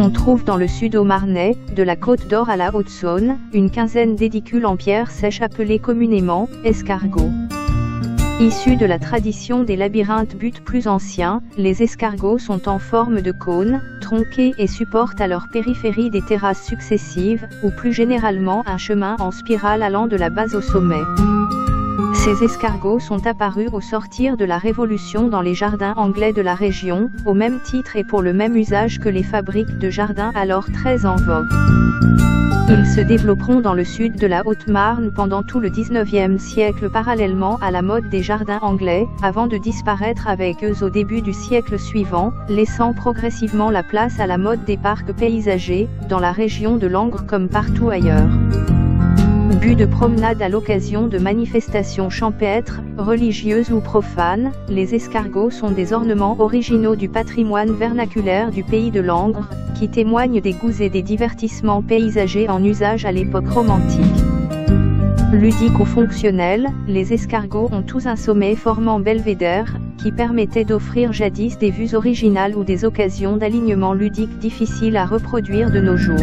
On trouve dans le Sud-Haut-Marnais, de la Côte d'Or à la Haute-Saône, une quinzaine d'édicules en pierre sèche appelés communément escargots. Issus de la tradition des labyrinthes buttes plus anciens, les escargots sont en forme de cône, tronqués et supportent à leur périphérie des terrasses successives, ou plus généralement un chemin en spirale allant de la base au sommet. Ces escargots sont apparus au sortir de la Révolution dans les jardins anglais de la région, au même titre et pour le même usage que les fabriques de jardins alors très en vogue. Ils se développeront dans le sud de la Haute-Marne pendant tout le XIXe siècle parallèlement à la mode des jardins anglais, avant de disparaître avec eux au début du siècle suivant, laissant progressivement la place à la mode des parcs paysagers, dans la région de Langres comme partout ailleurs. But de promenade à l'occasion de manifestations champêtres, religieuses ou profanes, les escargots sont des ornements originaux du patrimoine vernaculaire du pays de Langres, qui témoignent des goûts et des divertissements paysagers en usage à l'époque romantique. Ludiques ou fonctionnels, les escargots ont tous un sommet formant belvédère, qui permettait d'offrir jadis des vues originales ou des occasions d'alignement ludique difficiles à reproduire de nos jours.